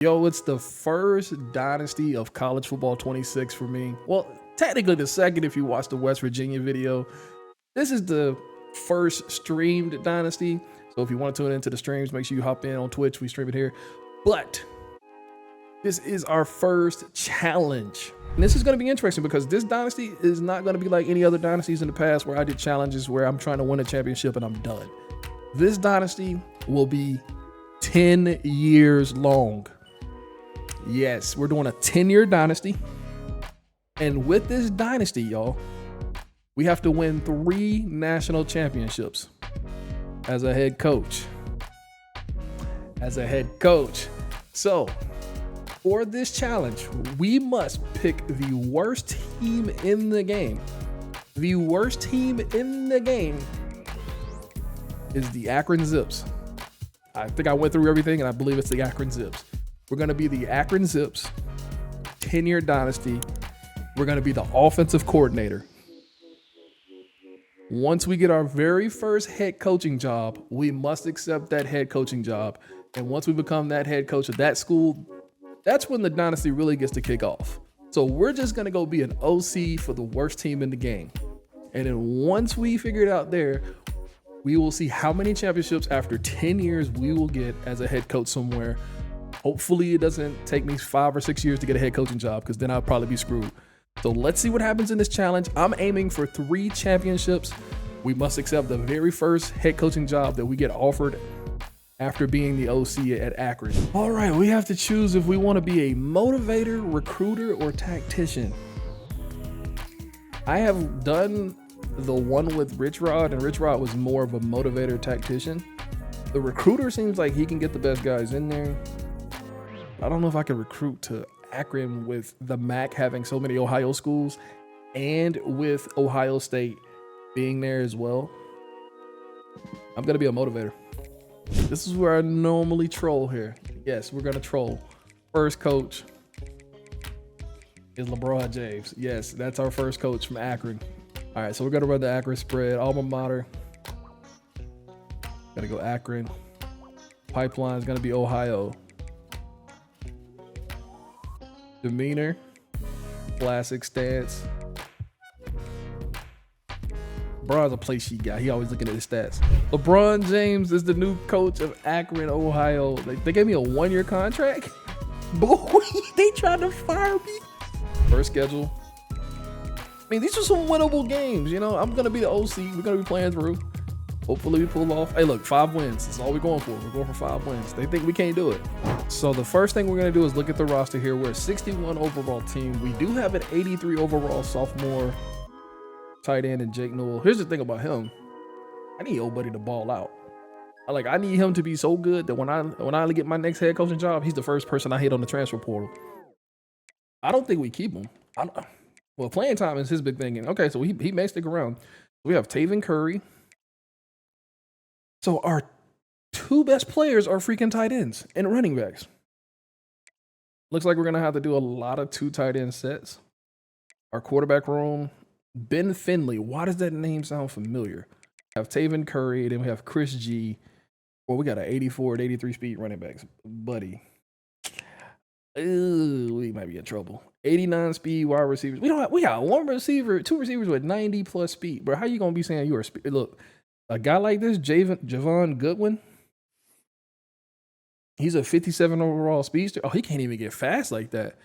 Yo, it's the first dynasty of college football 26 for me. Well, technically the second if you watch the West Virginia video. This is the first streamed dynasty. So if you want to tune into the streams, make sure you hop in on Twitch. We stream it here. But this is our first challenge. And this is going to be interesting because this dynasty is not going to be like any other dynasties in the past where I did challenges where I'm trying to win a championship and I'm done. This dynasty will be 10 years long. Yes, we're doing a 10-year dynasty. And with this dynasty, y'all, we have to win 3 national championships as a head coach. So, for this challenge, we must pick the worst team in the game. The worst team in the game is the Akron Zips. I think I went through everything, and I believe it's the Akron Zips. We're going to be the Akron Zips 10-year dynasty. We're going to be the offensive coordinator. Once we get our very first head coaching job, we must accept that head coaching job. And once we become that head coach of that school, that's when the dynasty really gets to kick off. So we're just going to go be an OC for the worst team in the game. And then once we figure it out there, we will see how many championships after 10 years we will get as a head coach somewhere. Hopefully it doesn't take me 5 or 6 years to get a head coaching job because then I'll probably be screwed. So let's see what happens in this challenge. I'm aiming for 3 championships. We must accept the very first head coaching job that we get offered after being the OC at Akron. All right, we have to choose if we want to be a motivator, recruiter, or tactician. I have done the one with Rich Rod, and Rich Rod was more of a motivator tactician. The recruiter seems like he can get the best guys in there. I don't know if I can recruit to Akron with the MAC having so many Ohio schools and with Ohio State being there as well. I'm going to be a motivator. This is where I normally troll here. Yes, we're going to troll. First coach is LeBron James. Yes, that's our first coach from Akron. All right, so we're going to run the Akron spread. Alma mater. Got to go Akron. Pipeline is going to be Ohio. Demeanor, classic stance. LeBron's a play sheet guy. He always looking at his stats. LeBron James is the new coach of Akron, Ohio. They gave me a 1-year contract. Boy, they tried to fire me. First schedule. I mean, these are some winnable games. You know, I'm going to be the OC. We're going to be playing through. Hopefully we pull off. Hey, look, 5 wins. That's all we're going for. We're going for 5 wins. They think we can't do it. So the first thing we're going to do is look at the roster here. We're a 61 overall team. We do have an 83 overall sophomore tight end in Jake Newell. Here's the thing about him. I need old buddy to ball out. I need him to be so good that when I get my next head coaching job, he's the first person I hit on the transfer portal. I don't think we keep him. Well, playing time is his big thing. And okay, so he may stick around. We have Taven Curry. So our 2 best players are freaking tight ends and running backs. Looks like we're going to have to do a lot of 2 tight end sets. Our quarterback room, Ben Finley. Why does that name sound familiar? We have Taven Curry, then we have Chris G. Well, we got an 84 and 83 speed running backs. Buddy. Ooh, we might be in trouble. 89 speed wide receivers. We got 1 receiver, 2 receivers with 90 plus speed. Bro, how you going to be saying you are speed? Look. A guy like this, Javon Goodwin, he's a 57 overall speedster. Oh, he can't even get fast like that.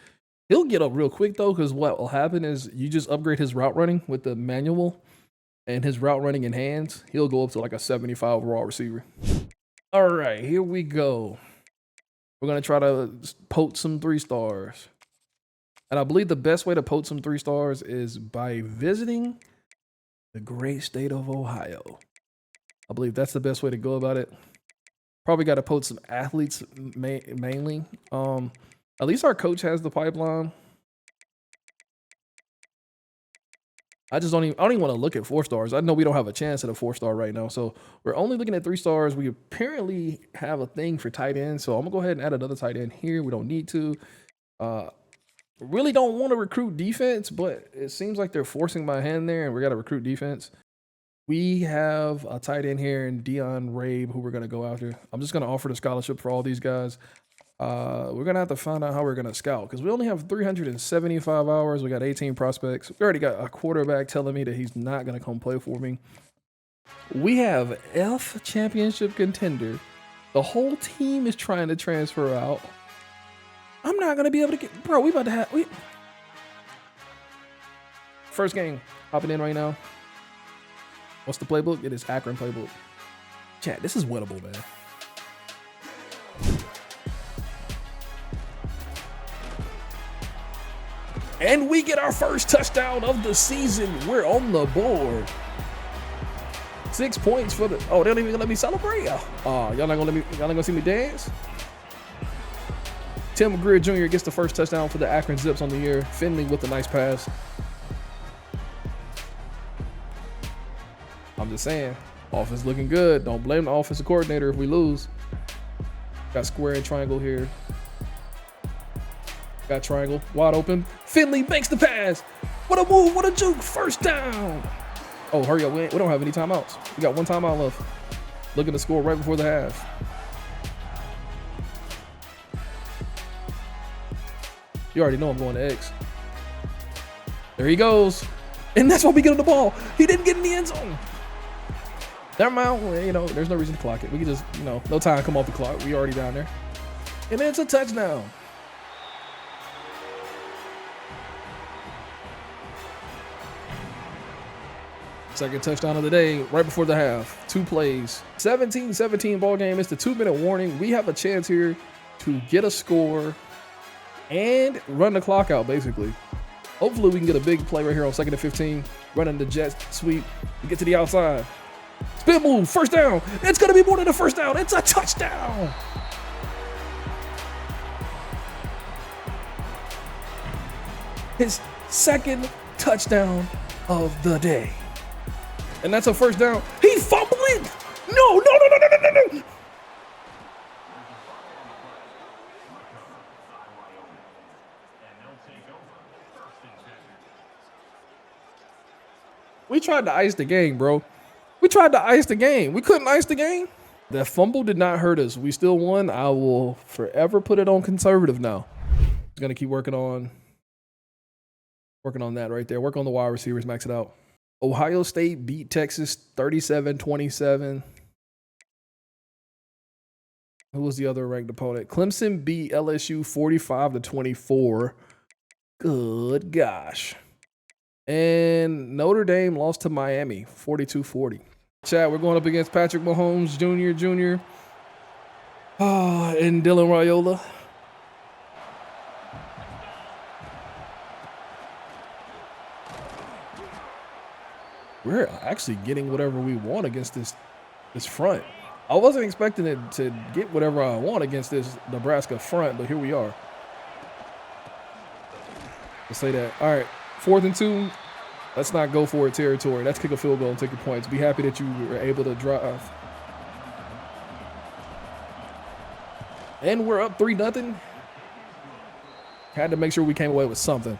He'll get up real quick, though, because what will happen is you just upgrade his route running with the manual and his route running in hands. He'll go up to like a 75 overall receiver. All right, here we go. We're going to try to poach some 3 stars. And I believe the best way to poach some 3 stars is by visiting the great state of Ohio. I believe that's the best way to go about it. Probably got to poach some athletes mainly. At least our coach has the pipeline. I don't even want to look at 4 stars. I know we don't have a chance at a 4-star right now. So we're only looking at 3 stars. We apparently have a thing for tight end. So I'm going to go ahead and add another tight end here. We don't need to. Really don't want to recruit defense, but it seems like they're forcing my hand there and we got to recruit defense. We have a tight end here in Dion Rabe who we're going to go after. I'm just going to offer the scholarship for all these guys. We're gonna have to find out how we're gonna scout because we only have 375 hours. We got 18 prospects. We already got a quarterback telling me that he's not gonna come play for me. We have F championship contender. The whole team is trying to transfer out. I'm not gonna be able to get, bro. We about to have first game hopping in right now. What's the playbook? It is Akron playbook. Chat, this is winnable, man. And we get our first touchdown of the season. We're on the board. 6 points for the. Oh, they don't even gonna let me celebrate. Oh, y'all not gonna let me. Y'all not gonna see me dance. Tim Greer Jr. gets the first touchdown for the Akron Zips on the year. Finley with a nice pass. I'm just saying, offense looking good. Don't blame the offensive coordinator if we lose. Got square and triangle here. Got triangle, wide open. Finley makes the pass. What a move, what a juke, first down. Oh, hurry up, we don't have any timeouts. We got one timeout left. Looking to score right before the half. You already know I'm going to X. There he goes. And that's why we get him the ball. He didn't get in the end zone. Never mind, you know, there's no reason to clock it. We can just, you know, no time come off the clock. We already down there. And it's a touchdown. Second touchdown of the day, right before the half. 2 plays. 17-17 ball game. It's the 2-minute warning. We have a chance here to get a score and run the clock out, basically. Hopefully we can get a big play right here on 2nd and 15. Running the jet sweep. We get to the outside. Spin move, first down. It's going to be more than a first down. It's a touchdown. His second touchdown of the day. And that's a first down. He fumbled it. No. We tried to ice the game, bro. We tried to ice the game. We couldn't ice the game. That fumble did not hurt us. We still won. I will forever put it on conservative now. Gonna keep working on that right there. Work on the wide receivers, max it out. Ohio State beat Texas 37-27. Who was the other ranked opponent? Clemson beat LSU 45-24. Good gosh. And Notre Dame lost to Miami 42-40. Chat, we're going up against Patrick Mahomes Jr. And Dylan Raiola. We're actually getting whatever we want against this front. I wasn't expecting it to get whatever I want against this Nebraska front, but here we are. Let's say that. All right, 4th and 2. Let's not go for it territory. Let's kick a field goal and take your points. Be happy that you were able to drive. And we're up 3-0. Had to make sure we came away with something.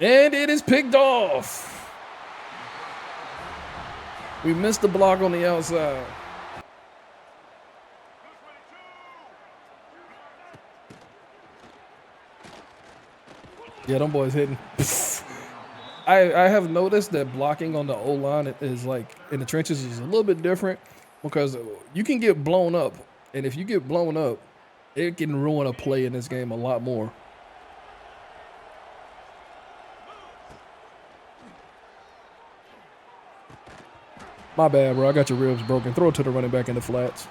And it is picked off. We missed the block on the outside. Yeah, them boys hitting. I have noticed that blocking on the O-line is like in the trenches is a little bit different because you can get blown up. And if you get blown up, it can ruin a play in this game a lot more. My bad, bro. I got your ribs broken. Throw it to the running back in the flats.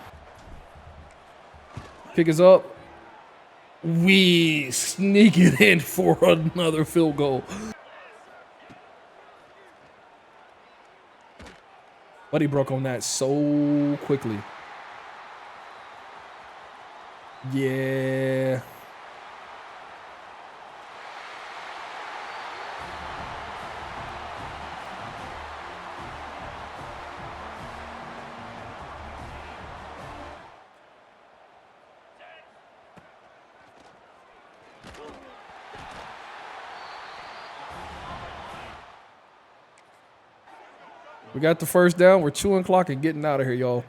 Kick is up. We sneak it in for another field goal. But he broke on that so quickly. Yeah. We got the first down. We're chewing clock and getting out of here, y'all.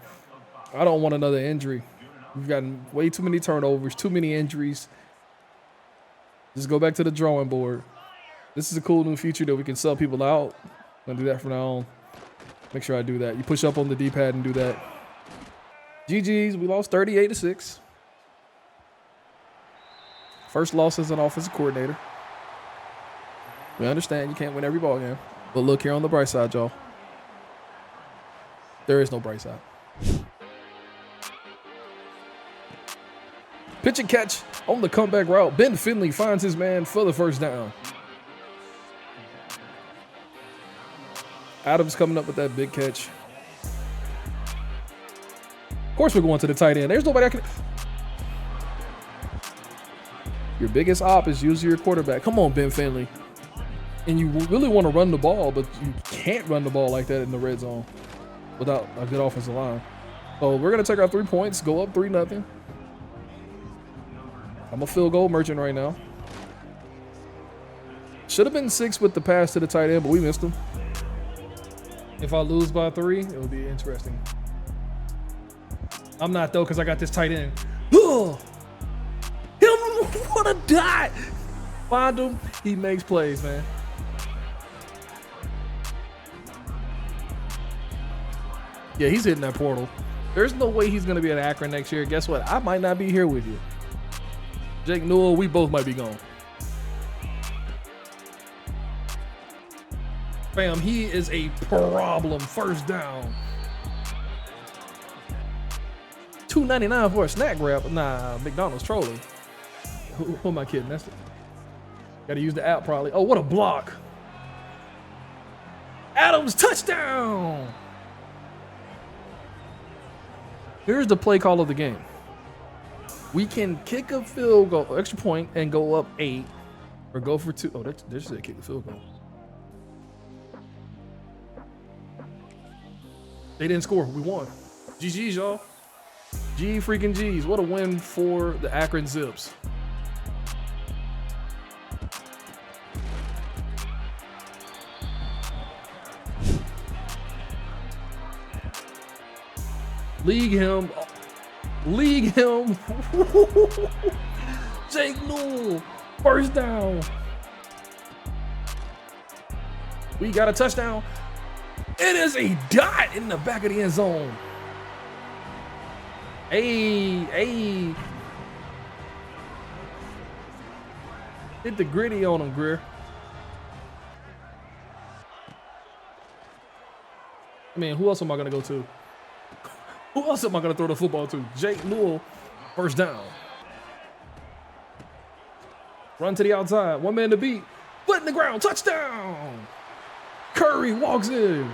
I don't want another injury. We've gotten way too many turnovers, too many injuries. Just go back to the drawing board. This is a cool new feature that we can sell people out. I'm gonna do that from now on. Make sure I do that. You push up on the D-pad and do that. GG's, we lost 38-6. First loss as an offensive coordinator. We understand you can't win every ball game. But look here on the bright side, y'all. There is no bright side. Pitch and catch on the comeback route. Ben Finley finds his man for the first down. Adams coming up with that big catch. Of course we're going to the tight end. There's nobody I can... Your biggest op is usually your quarterback. Come on, Ben Finley. And you really want to run the ball, but you can't run the ball like that in the red zone without a good offensive line. So we're going to take our 3 points, go up 3-0. I'm a field goal merchant right now. Should have been 6 with the pass to the tight end, but we missed him. If I lose by 3, it would be interesting. I'm not, though, because I got this tight end. Ugh! What a dot! Find him. He makes plays, man. Yeah, he's hitting that portal. There's no way he's going to be at Akron next year. Guess what? I might not be here with you. Jake Newell, we both might be gone. Fam, he is a problem. First down. $2.99 for a snack wrap. Nah, McDonald's trolling. Who am I kidding? That's got to use the app probably. Oh, what a block. Adams, touchdown. Here's the play call of the game. We can kick a field goal, extra point, and go up 8, or go for 2. Oh, that's just a kick the field goal. They didn't score. We won. GG's, y'all. G freaking G's. What a win for the Akron Zips. League him. League him. Jake Newell. First down. We got a touchdown. It is a dot in the back of the end zone. Hey. Hit the gritty on him, Greer. I mean, who else am I going to go to? Who else am I going to throw the football to? Jake Newell, first down. Run to the outside. One man to beat. Foot in the ground. Touchdown. Curry walks in.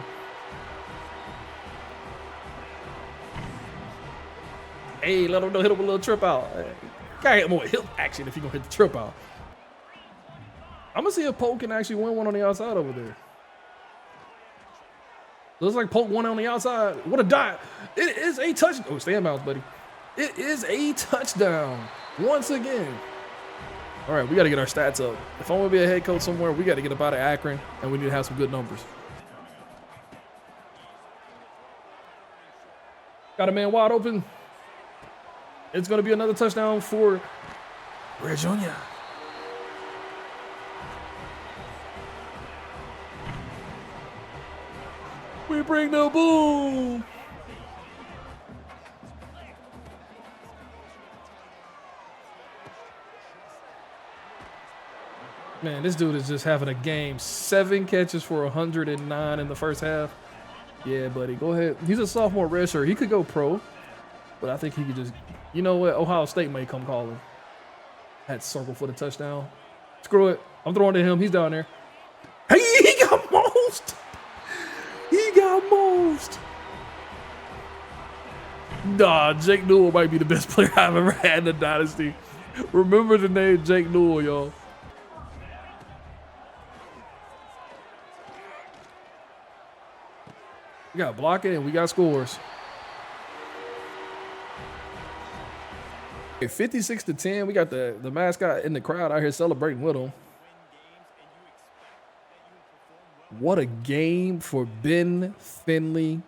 Hey, let him know. Hit him with a little trip out. Gotta hit more hip action if you're going to hit the trip out. I'm going to see if Polk can actually win one on the outside over there. Looks like Polk won on the outside. What a dot. It is a touchdown. Oh, stay in bounds, buddy. It is a touchdown once again. All right, we got to get our stats up. If I want to be a head coach somewhere, we got to get up out of Akron, and we need to have some good numbers. Got a man wide open. It's going to be another touchdown for Greer Jr. We bring the boom. Man, this dude is just having a game. 7 catches for 109 in the first half. Yeah, buddy, go ahead. He's a sophomore redshirt. He could go pro, but I think he could just, you know what? Ohio State may come calling. That circle for the touchdown. Screw it. I'm throwing to him. He's down there. Hey, he got most. He got most. Nah, Jake Newell might be the best player I've ever had in the Dynasty. Remember the name Jake Newell, y'all. We got blocking and we got scores. 56-10. We got the mascot in the crowd out here celebrating with him. What a game for Ben Finley,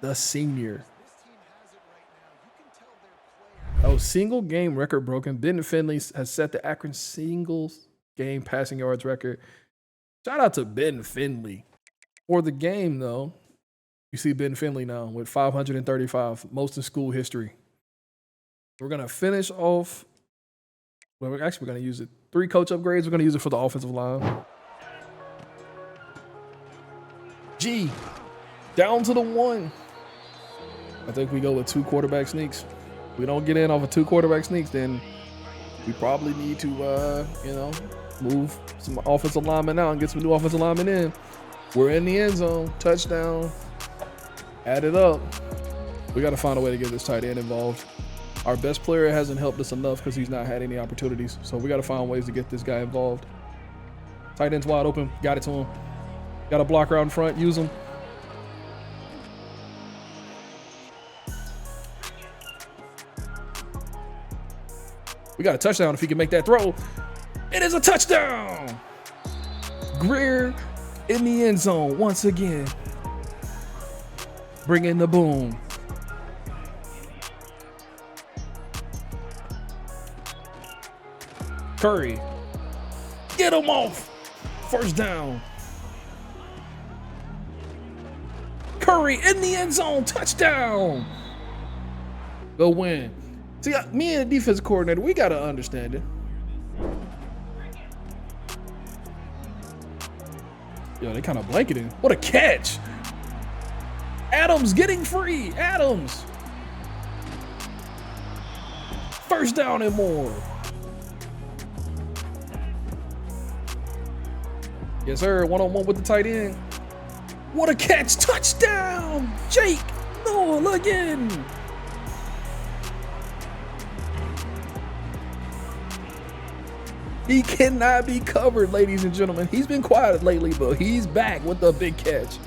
the senior. Oh, single game record broken. Ben Finley has set the Akron singles game passing yards record. Shout out to Ben Finley. For the game, though, you see Ben Finley now with 535, most in school history. We're going to finish off. Well, we're going to use it. 3 coach upgrades. We're going to use it for the offensive line. G, down to the 1. I think we go with 2 quarterback sneaks. If we don't get in off of 2 quarterback sneaks, then we probably need to, move some offensive linemen out and get some new offensive linemen in. We're in the end zone. Touchdown. Add it up. We got to find a way to get this tight end involved. Our best player hasn't helped us enough because he's not had any opportunities. So we got to find ways to get this guy involved. Tight end's wide open. Got it to him. Got a blocker out in front. Use him. We got a touchdown if he can make that throw. It is a touchdown. Greer in the end zone once again. Bring in the boom. Curry. Get him off. First down. Curry in the end zone. Touchdown. Go win. See, me and the defensive coordinator, we got to understand it. Yo, they kind of blanketing. What a catch. Adams getting free. Adams. First down and more. Yes, sir. One-on-one with the tight end. What a catch. Touchdown. Jake Noel again. He cannot be covered, ladies and gentlemen. He's been quiet lately, but he's back with the big catch.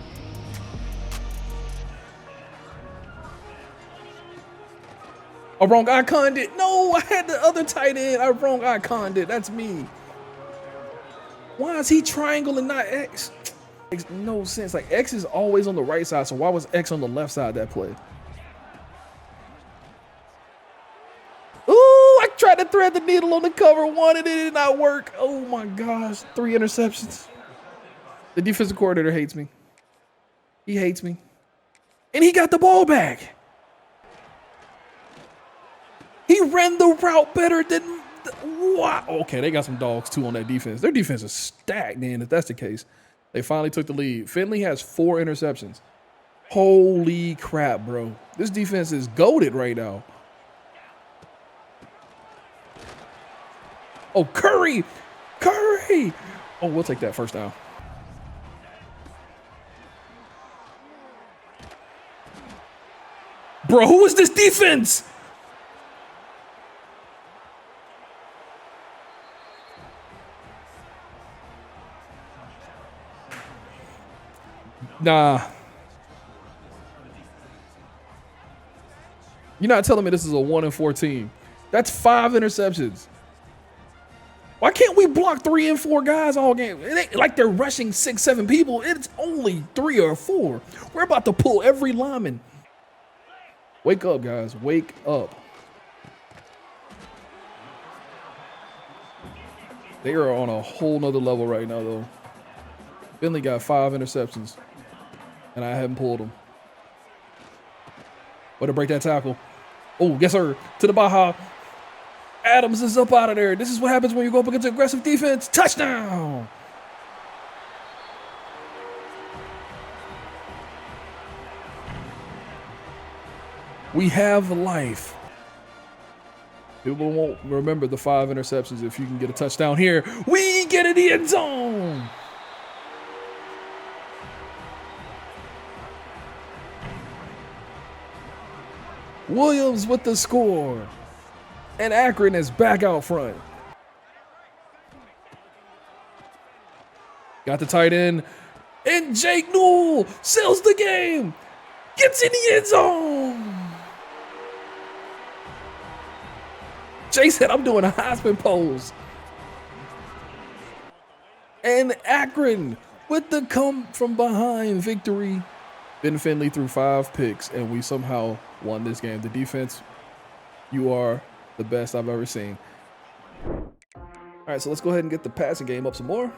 I wrong iconned it. No, I had the other tight end. I wrong iconned it. That's me. Why is he triangle and not X? Makes no sense. Like, X is always on the right side, so why was X on the left side that play? Ooh, I tried to thread the needle on the cover one and it did not work. Oh my gosh, 3 interceptions. The defensive coordinator hates me. He hates me. And he got the ball back. He ran the route better than, wow. Okay, they got some dogs too on that defense. Their defense is stacked, man, if that's the case. They finally took the lead. Finley has 4 interceptions. Holy crap, bro. This defense is goated right now. Oh, Curry. Curry. Oh, we'll take that first down. Bro, who is this defense? Nah. You're not telling me this is a 1-4 team. That's 5 interceptions. Why can't we block 3 and 4 guys all game? It ain't like they're rushing 6, 7 people. It's only 3 or 4. We're about to pull every lineman. Wake up, guys. Wake up. They are on a whole nother level right now, though. Finley got 5 interceptions, and I haven't pulled them. Way to break that tackle. Oh, yes, sir. To the Baja. Adams is up out of there. This is what happens when you go up against aggressive defense. Touchdown. We have life. People won't remember the 5 interceptions if you can get a touchdown here. We get in the end zone. Williams with the score. And Akron is back out front. Got the tight end. And Jake Newell seals the game. Gets in the end zone. Jay said, I'm doing a Heisman pose. And Akron with the come from behind victory. Ben Finley threw 5 picks, and we somehow won this game. The defense You are the best I've ever seen. All right, so let's go ahead and get the passing game up some more.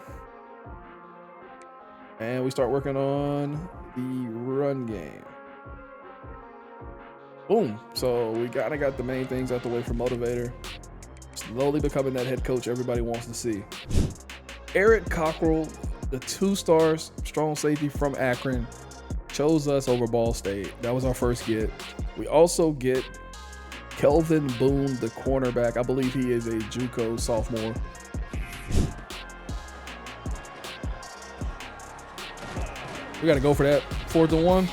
And we start working on the run game. Boom. So we kind of got the main things out the way for motivator. Slowly becoming that head coach everybody wants to see. Eric Cockrell, the 2-star strong safety from Akron, chose us over Ball State. That was our first get. We also get Kelvin Boone, the cornerback. I believe he is a JUCO sophomore. We got to go for that. 4th and 1.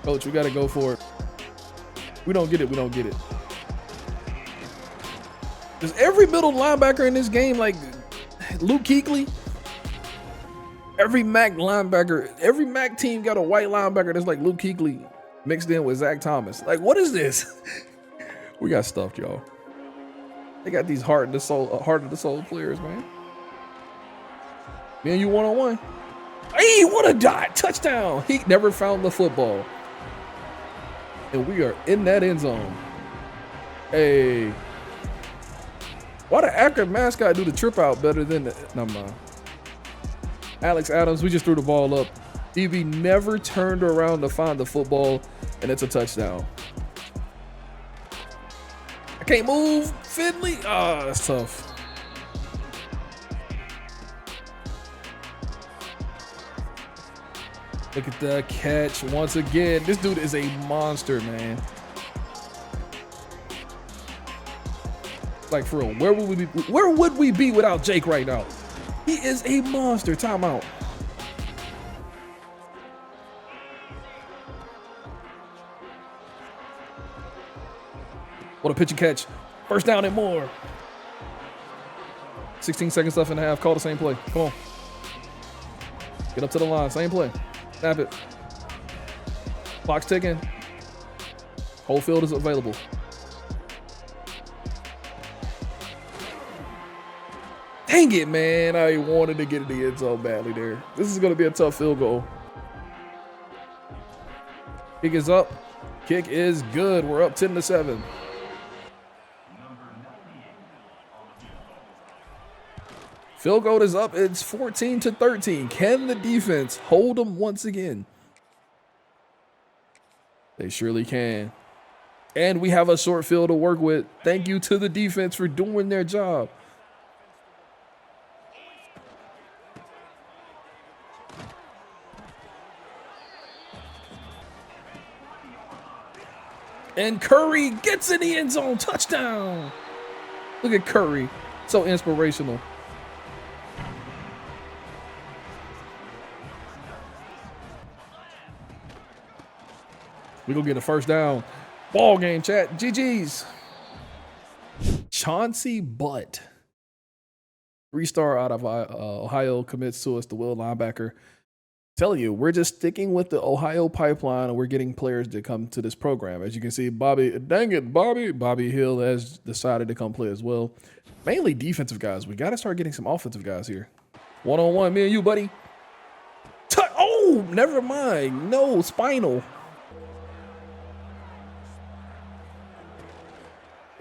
Coach, we got to go for it. We don't get it. We don't get it. Is every middle linebacker in this game like Luke Kuechly? Every MAC linebacker, every MAC team got a white linebacker that's like Luke Kuechly mixed in with Zach Thomas. Like, what is this? We got stuffed, y'all. They got these heart of the soul players, man. Me and you one-on-one. Hey, what a dot! Touchdown! He never found the football. And we are in that end zone. Hey. Why the Akron mascot do the trip out better than the... Never mind. Alex Adams, we just threw the ball up. DB never turned around to find the football, and it's a touchdown. I can't move. Finley. Ah, oh, that's tough. Look at the catch once again. This dude is a monster, man. Like, for real, where would we be without Jake right now? He is a monster. Timeout. What a pitch and catch. First down and more. 16 seconds left in the half. Call the same play. Come on. Get up to the line. Same play. Snap it. Clock's ticking. Whole field is available. Dang it, man. I wanted to get in the end zone badly there. This is going to be a tough field goal. Kick is up. Kick is good. We're up 10-7. Field goal is up. It's 14-13. Can the defense hold them once again? They surely can. And we have a short field to work with. Thank you to the defense for doing their job. And Curry gets in the end zone. Touchdown. Look at Curry. So inspirational. We gonna get a first down. Ball game, chat. GG's. Chauncey Butt. 3-star out of Ohio, commits to us, the will linebacker. Telling you, we're just sticking with the Ohio pipeline, and we're getting players to come to this program. As you can see, Bobby Hill has decided to come play as well. Mainly defensive guys. We got to start getting some offensive guys here. One-on-one, me and you, buddy. Oh, never mind. No, spinal.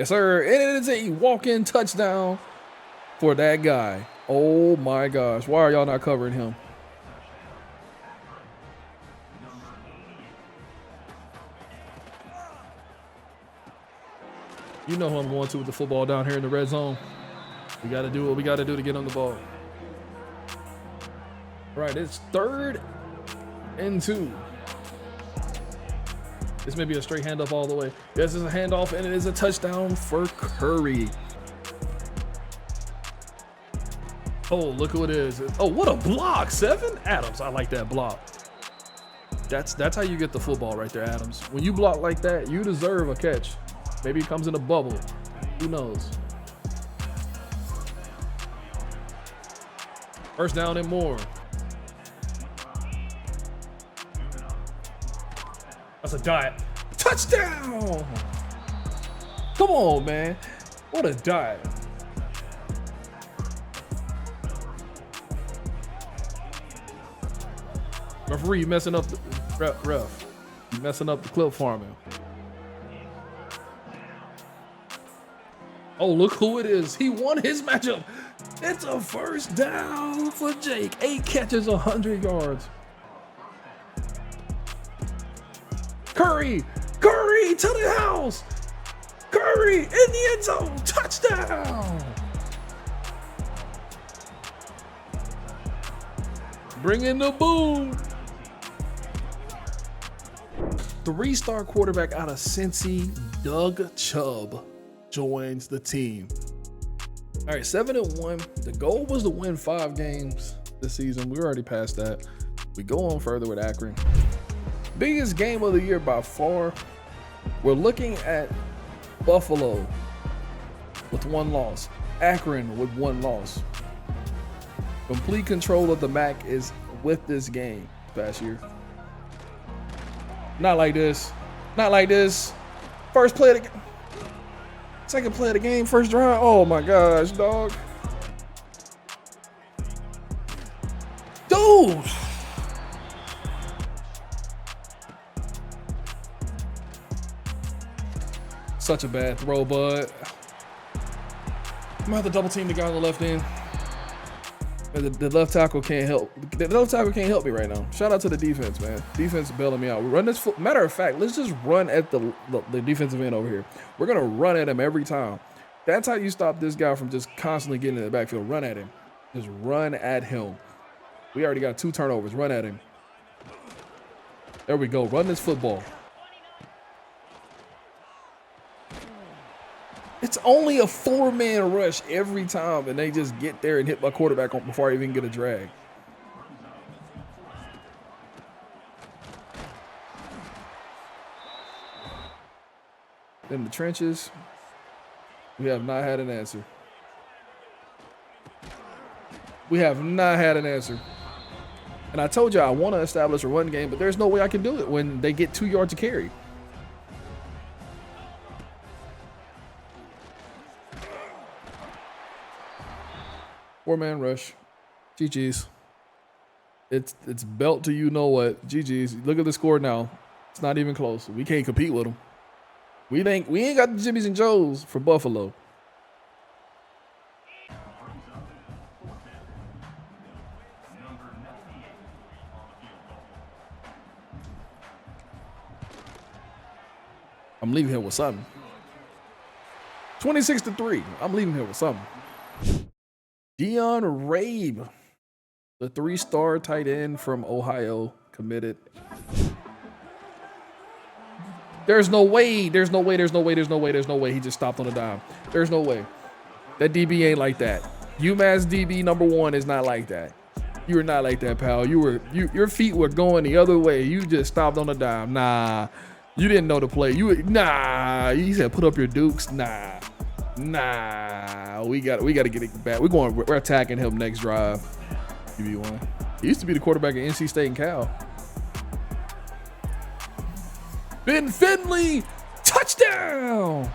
Yes, sir. It is a walk-in touchdown for that guy. Oh, my gosh. Why are y'all not covering him? You know who I'm going to with the football down here in the red zone. We got to do what we got to do to get on the ball. All right, it's 3rd and 2. This may be a straight handoff all the way. This is a handoff, and it is a touchdown for Curry. Oh, look who it is. Oh, what a block. 7? Adams, I like that block. That's how you get the football right there, Adams. When you block like that, you deserve a catch. Maybe it comes in a bubble. Who knows? First down and more. That's a dot. Touchdown! Come on, man. What a dot. Referee messing up the ref. You messing up the clip farming. Oh, look who it is. He won his matchup. It's a first down for Jake. 8 catches, 100 yards. Curry to the house. Curry in the end zone. Touchdown. Bring in the boom. 3-star quarterback out of Cincy, Doug Chubb, joins the team. All right, 7-1. The goal was to win 5 games this season. We're already past that. We go on further with Akron. Biggest game of the year by far. We're looking at Buffalo with 1 loss. Akron with 1 loss. Complete control of the MAC is with this game past year. Not like this. Not like this. First play of the game. Second play of the game, first drive. Oh my gosh, dog. Dude. Such a bad throw, bud. I'm gonna have to double team the guy on the left end. The left tackle can't help. The left tackle can't help me right now. Shout out to the defense, man. Defense bailing me out. We run this. Matter of fact, let's just run at the defensive end over here. We're gonna run at him every time. That's how you stop this guy from just constantly getting in the backfield. Run at him. Just run at him. We already got 2 turnovers. Run at him. There we go. Run this football. It's only a 4-man rush every time, and they just get there and hit my quarterback before I even get a drag. In the trenches, we have not had an answer. We have not had an answer. And I told you I want to establish a run game, but there's no way I can do it when they get 2 yards to carry. Four-man rush. GG's. It's belt to you know what. GG's. Look at the score now. It's not even close. We can't compete with them. We ain't got the Jimmys and Joes for Buffalo. I'm leaving here with something. 26-3. I'm leaving here with something. Dion Rabe, the 3-star tight end from Ohio, committed. There's no way. He just stopped on a dime. There's no way. That DB ain't like that. UMass DB #1 is not like that. You were not like that, pal. Your feet were going the other way. You just stopped on a dime. Nah. You didn't know the play. Nah. He said put up your dukes. Nah. We got to get it back. We're attacking him next drive. QB1. He used to be the quarterback at NC State and Cal. Ben Finley, touchdown!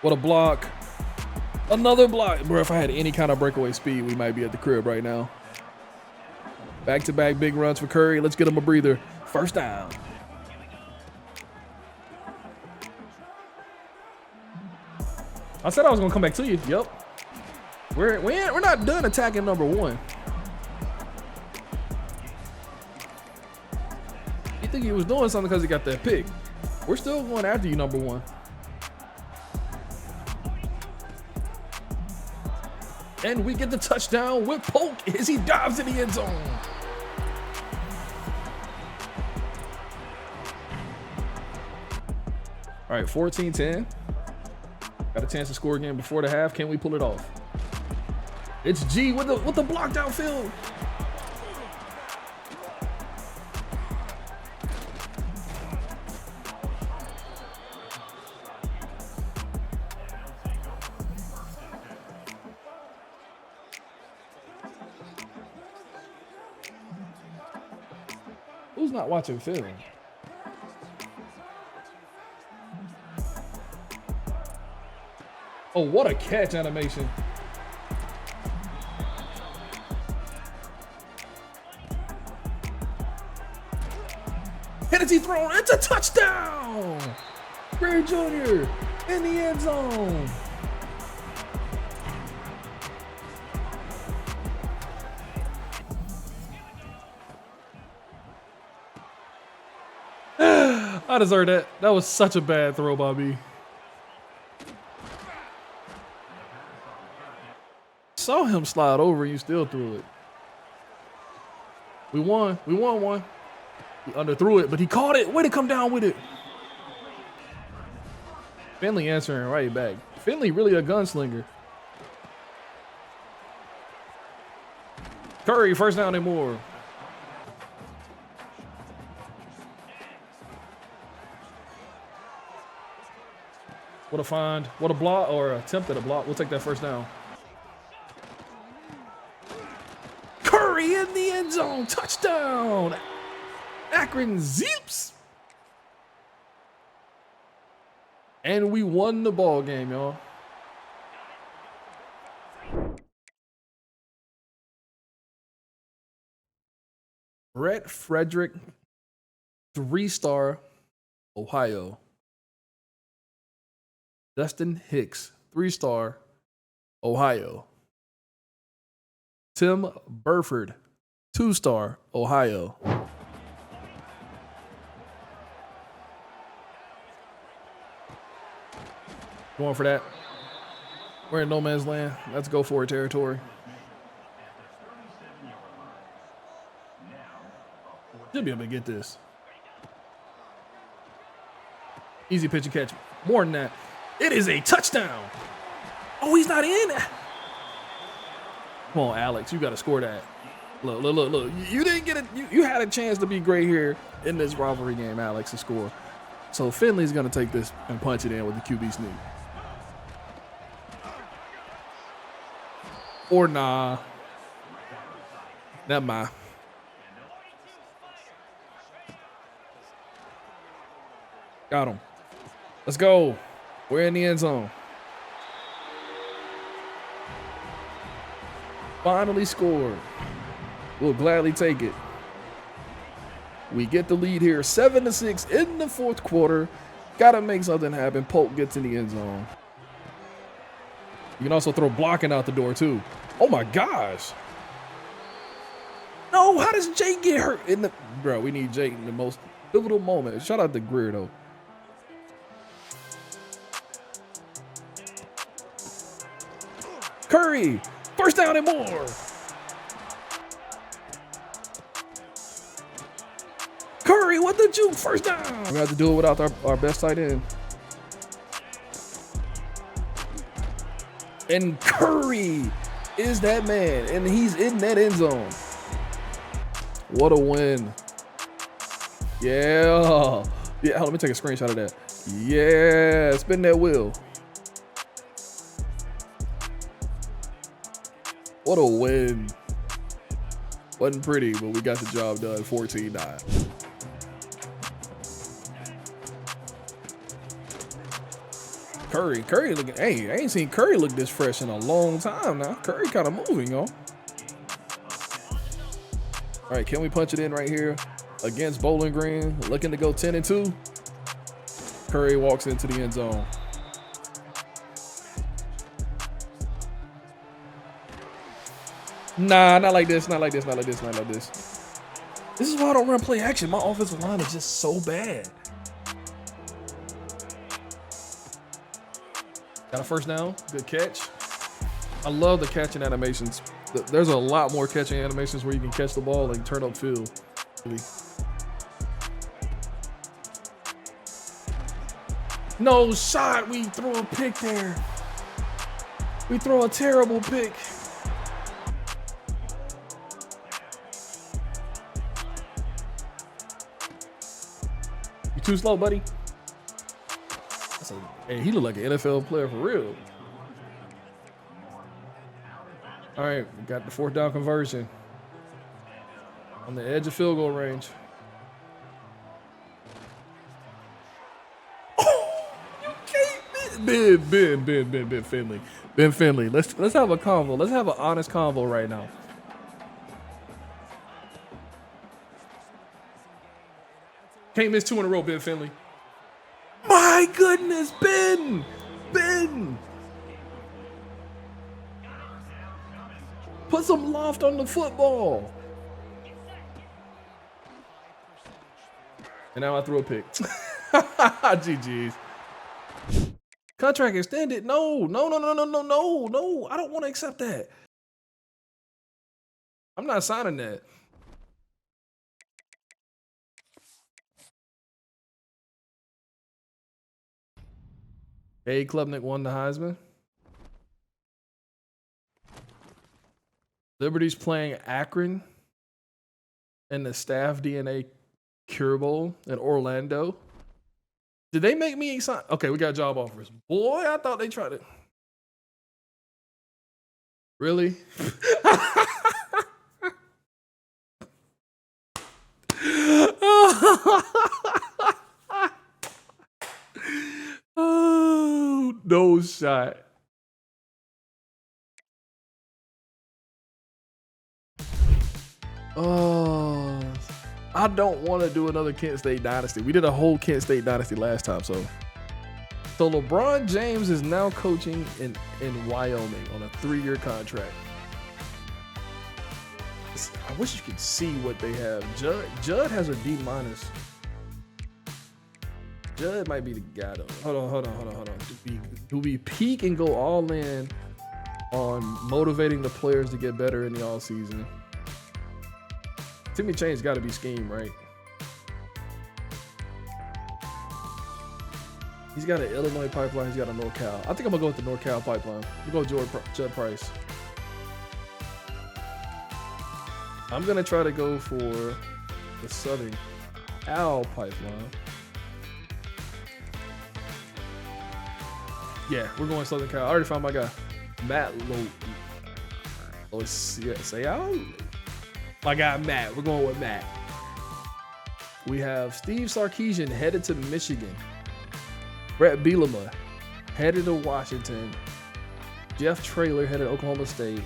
What a block. Another block. Bro, if I had any kind of breakaway speed, we might be at the crib right now. Back-to-back big runs for Curry. Let's get him a breather. First down. I said I was going to come back to you. Yep. We're not done attacking #1. You think he was doing something because he got that pick. We're still going after you, #1. And we get the touchdown with Polk as he dives in the end zone. All right, 14-10. Got a chance to score again before the half. Can we pull it off? It's G with the blocked outfield. Who's not watching film? Oh, what a catch animation. Hennessy thrown. It's a touchdown. Greer Jr. in the end zone. I deserve that. That was such a bad throw by me. Saw him slide over and you still threw it. We won. We won one. He underthrew it, but he caught it. Way to come down with it. Finley answering right back. Finley really a gunslinger. Curry, first down and more. What a find. What a block or attempt at a block. We'll take that first down. Curry in the end zone. Touchdown. Akron Zips. And we won the ball game, y'all. Brett Frederick, 3-star, Ohio. Dustin Hicks, 3-star, Ohio. Tim Burford, 2-star, Ohio. Going for that. We're in no man's land. Let's go for it territory. Should be able to get this. Easy pitch and catch. More than that. It is a touchdown. Oh, he's not in. Come on, Alex. You got to score that. Look, look, look, look. You didn't get it. You had a chance to be great here in this rivalry game, Alex, to score. So Finley's going to take this and punch it in with the QB sneak. Or nah. Never mind. Got him. Let's go. We're in the end zone. Finally scored. We'll gladly take it. We get the lead here, 7-6 in the fourth quarter. Gotta make something happen. Polk gets in the end zone. You can also throw blocking out the door too. Oh my gosh. No, how does Jake get hurt in the... Bro, we need Jake in the most pivotal moment. Shout out to Greer though. Curry, first down and more. Curry, what the juke, first down. We have to do it without our best tight end. And Curry is that man, and he's in that end zone. What a win. Yeah. Yeah, let me take a screenshot of that. Yeah, spin that wheel. What a win. Wasn't pretty, but we got the job done, 14-9. Curry looking, hey, I ain't seen Curry look this fresh in a long time now. Curry kind of moving, y'all. All right, can we punch it in right here against Bowling Green? Looking to go 10-2. Curry walks into the end zone. Nah, not like this, not like this, not like this, not like this. This is why I don't run play action. My offensive line is just so bad. Got a first down, good catch. I love the catching animations. There's a lot more catching animations where you can catch the ball and turn upfield. No shot, we throw a pick there. We throw a terrible pick. You too slow, buddy. Hey, he looked like an NFL player for real. All right, we got the fourth down conversion on the edge of field goal range. Oh, you can't miss. Ben Finley. Ben Finley. Let's have a convo. Let's have an honest convo right now. Can't miss 2 in a row, Ben Finley. My goodness, Ben! Ben! Put some loft on the football. And now I threw a pick. GG's. Contract extended. No. I don't want to accept that. I'm not signing that. Hey, Klubnik won the Heisman. Liberty's playing Akron in the Staff DNA Cure Bowl in Orlando. Did they make me sign? Okay, we got job offers. Boy, I thought they tried it. Really? Oh, no shot. Oh, I don't want to do another Kent State Dynasty. We did a whole Kent State Dynasty last time, so LeBron James is now coaching in Wyoming on a 3-year contract. I wish you could see what they have. Judd has a D-. Judd might be the guy though. Hold on. Do we peak and go all in on motivating the players to get better in the all season? Timmy Chain's got to be scheme, right? He's got an Illinois pipeline. He's got a NorCal. I think I'm gonna go with the NorCal pipeline. We'll go Judd Price. I'm gonna try to go for the Southern Cal pipeline. Yeah, we're going Southern Cal. I already found my guy, Matt Lowe. Oh, say out. My guy Matt. We're going with Matt. We have Steve Sarkisian headed to Michigan. Brett Bielema headed to Washington. Jeff Traylor headed to Oklahoma State.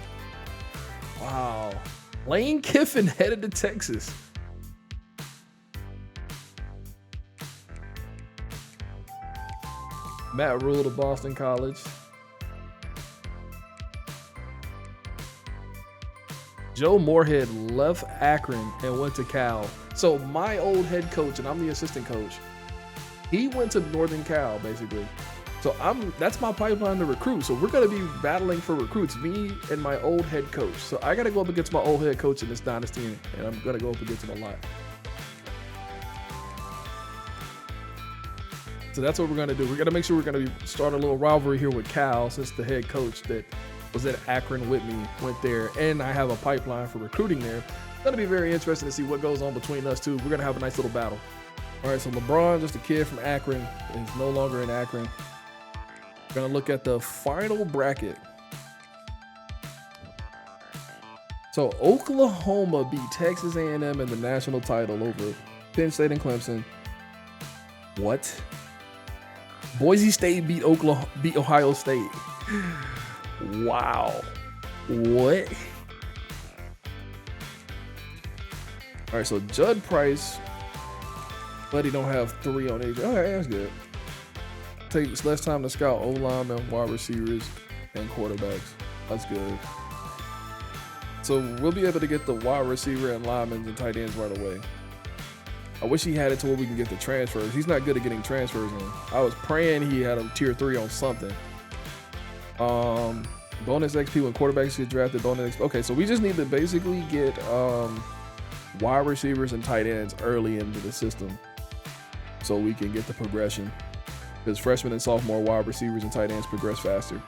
Wow. Lane Kiffin headed to Texas. Matt Rule to Boston College. Joe Moorhead left Akron and went to Cal. So my old head coach, and I'm the assistant coach, he went to Northern Cal, basically. So that's my pipeline to recruit. So we're going to be battling for recruits, me and my old head coach. So I got to go up against my old head coach in this dynasty, and I'm going to go up against him a lot. So that's what we're going to do. We're going to make sure we're going to start a little rivalry here with Cal, since the head coach that was at Akron with me went there, and I have a pipeline for recruiting there. It's going to be very interesting to see what goes on between us two. We're going to have a nice little battle. All right, so LeBron, just a kid from Akron, is no longer in Akron. We're going to look at the final bracket. So Oklahoma beat Texas A&M in the national title over Penn State and Clemson. What? Boise State beat Ohio State. Wow. What? All right, so Judd Price, but he don't have 3 on AJ. All right, that's good. Takes less time to scout O-linemen, wide receivers, and quarterbacks. That's good. So we'll be able to get the wide receiver and linemen and tight ends right away. I wish he had it to where we can get the transfers. He's not good at getting transfers in. I was praying he had a tier 3 on something. Bonus XP when quarterbacks get drafted. Bonus XP. Okay, so we just need to basically get wide receivers and tight ends early into the system so we can get the progression. Because freshmen and sophomore wide receivers and tight ends progress faster.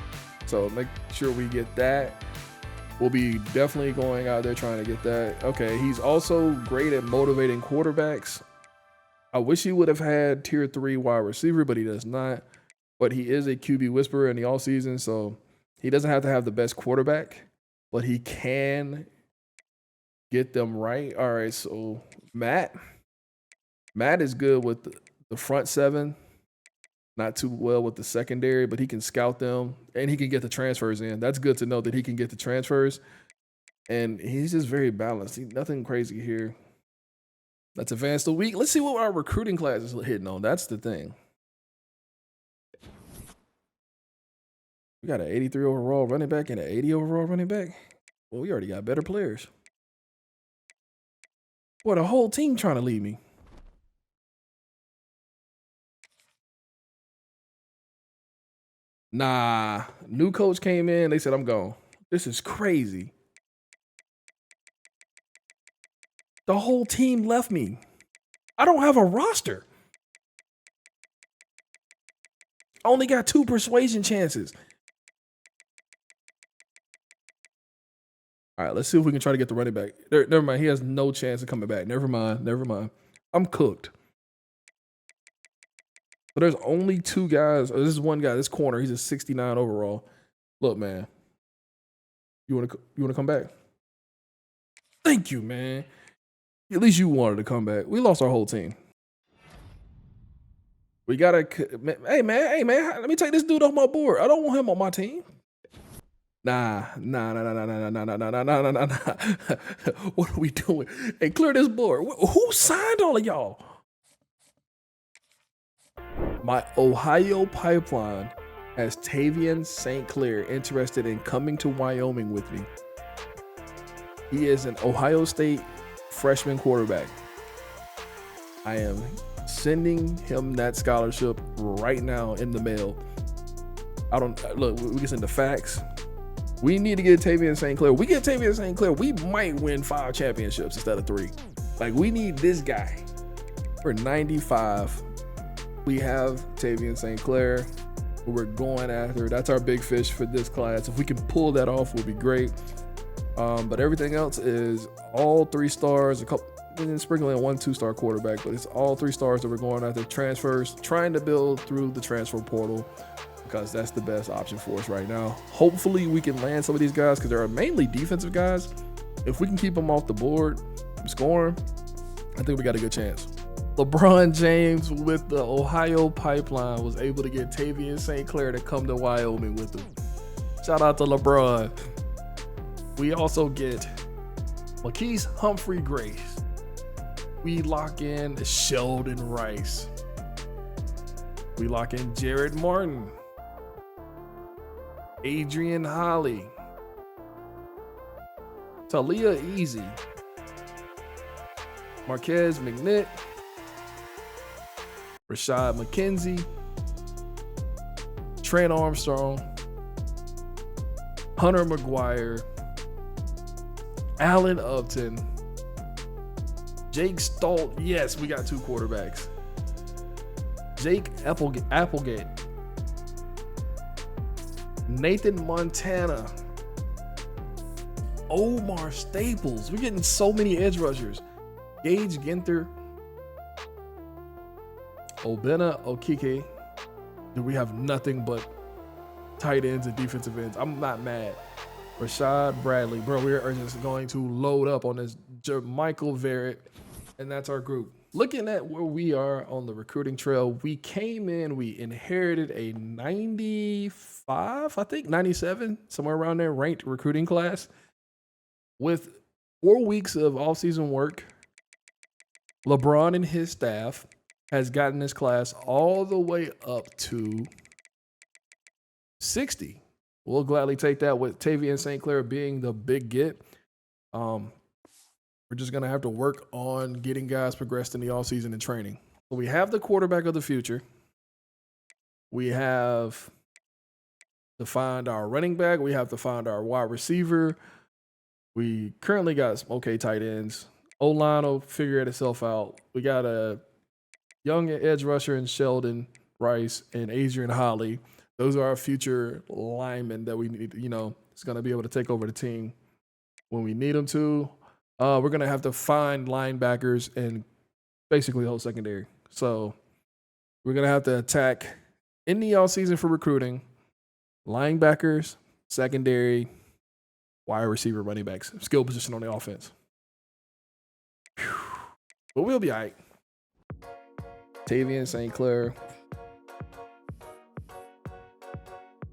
So make sure we get that. We'll be definitely going out there trying to get that. Okay, he's also great at motivating quarterbacks. I wish he would have had tier 3 wide receiver, but he does not. But he is a QB whisperer in the all season, so he doesn't have to have the best quarterback, but he can get them right. All right, so Matt is good with the front 7. Not too well with the secondary, but he can scout them and he can get the transfers in. That's good to know that he can get the transfers. And he's just very balanced. Nothing crazy here. Let's advance the week. Let's see what our recruiting class is hitting on. That's the thing. We got an 83 overall running back and an 80 overall running back. Well, we already got better players. Boy, the whole team trying to leave me. Nah, new coach came in. They said, I'm gone. This is crazy. The whole team left me. I don't have a roster. I only got 2 persuasion chances. All right, let's see if we can try to get the running back. Never mind. He has no chance of coming back. Never mind. Never mind. I'm cooked. But there's only 2 guys. Oh, this is one guy. This corner. He's a 69 overall. Look, man. You want to come back? Thank you, man. At least you wanted to come back. We lost our whole team. We gotta. Hey man. Let me take this dude off my board. I don't want him on my team. Nah. What are we doing? Hey, clear this board. Who signed all of y'all? My Ohio pipeline has Tavian St. Clair interested in coming to Wyoming with me. He is an Ohio State freshman quarterback. I am sending him that scholarship right now in the mail. Look, we can send the fax. We need to get Tavian St. Clair. We get Tavian St. Clair, we might win 5 championships instead of 3. Like, we need this guy. For 95, we have Tavian St. Clair, who we're going after. That's our big fish for this class. If we can pull that off, we'll be great. But everything else is all 3 stars, a couple, sprinkling 1 2-star quarterback, but it's all 3 stars that we're going after. Transfers, trying to build through the transfer portal, because that's the best option for us right now. Hopefully we can land some of these guys, because they're mainly defensive guys. If we can keep them off the board, scoring, I think we got a good chance. LeBron James with the Ohio pipeline was able to get Tavian St. Clair to come to Wyoming with him. Shout out to LeBron. We also get Marquise Humphrey Grace. We lock in Sheldon Rice. We lock in Jared Martin. Adrian Holly. Talia Easy. Marquez McNitt. Rashad McKenzie. Trent Armstrong. Hunter McGuire. Allen Upton. Jake Stolt. Yes, we got 2 quarterbacks. Jake Applegate. Nathan Montana. Omar Staples. We're getting so many edge rushers. Gage Ginther. Obena Okike. Do we have nothing but tight ends and defensive ends? I'm not mad. Rashad Bradley. Bro, we are just going to load up on this Michael Verrett, and that's our group. Looking at where we are on the recruiting trail, we came in, we inherited a 95, I think 97, somewhere around there, ranked recruiting class with 4 weeks of off-season work. LeBron and his staff has gotten this class all the way up to 60. We'll gladly take that, with Tavian St. Clair being the big get. We're just going to have to work on getting guys progressed in the offseason and training. So we have the quarterback of the future. We have to find our running back. We have to find our wide receiver. We currently got some okay tight ends. O-line will figure itself out. We got a young edge rusher in Sheldon Rice and Adrian Holly. Those are our future linemen that we need, it's going to be able to take over the team when we need them to. We're going to have to find linebackers and basically the whole secondary. So we're going to have to attack in the offseason for recruiting, linebackers, secondary, wide receiver, running backs, skill position on the offense. Whew. But we'll be all right. Tavian St. Clair.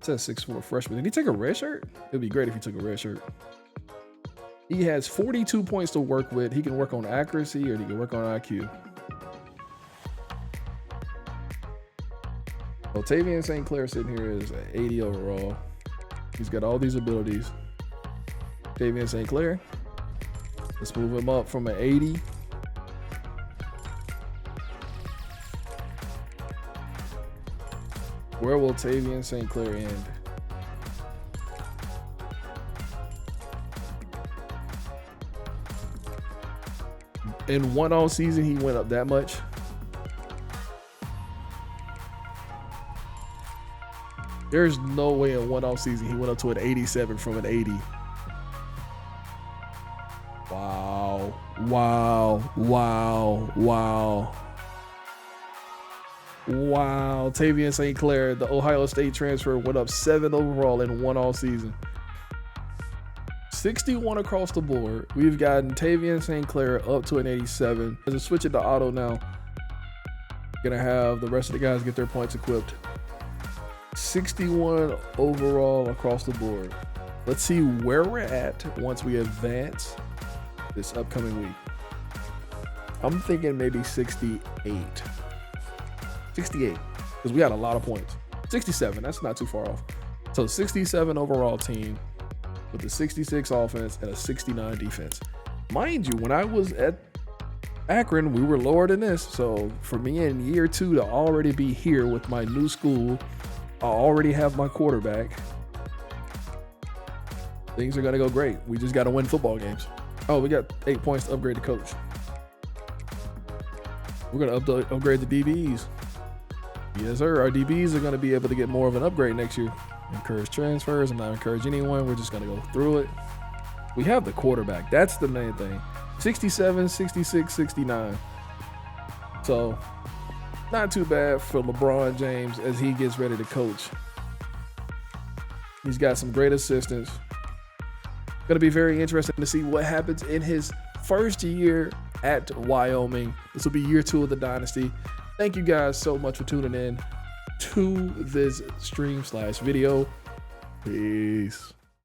It says 6'4" freshman. Did he take a red shirt? It'd be great if he took a red shirt. He has 42 points to work with. He can work on accuracy or he can work on IQ. Tavian St. Clair sitting here is an 80 overall. He's got all these abilities. Tavian St. Clair. Let's move him up from an 80. Where will Tavian St. Clair end? In one all season, he went up that much. There's no way in one off season he went up to an 87 from an 80. Wow. Wow. Wow. Wow. Wow. Tavian St. Clair, the Ohio State transfer, went up 7 overall in one all season. 61 across the board. We've gotten Tavian St. Clair up to an 87. As we switch it to auto now, gonna have the rest of the guys get their points equipped. 61 overall across the board. Let's see where we're at once we advance this upcoming week. I'm thinking maybe 68. 68, because we got a lot of points. 67, that's not too far off. So 67 overall team with a 66 offense and a 69 defense. Mind you, when I was at Akron, we were lower than this. So for me in year 2 to already be here with my new school, I already have my quarterback. Things are gonna go great. We just gotta win football games. Oh, we got 8 points to upgrade the coach. We're gonna upgrade the DBs. Yes, sir. Our DBs are gonna be able to get more of an upgrade next year. Encourage transfers. I'm not encouraging anyone. We're just gonna go through it. We have the quarterback. That's the main thing. 67, 66, 69. So not too bad for LeBron James as he gets ready to coach. He's got some great assistants. Going to be very interesting to see what happens in his first year at Wyoming. This will be year 2 of the Dynasty. Thank you guys so much for tuning in to this stream/video. Peace.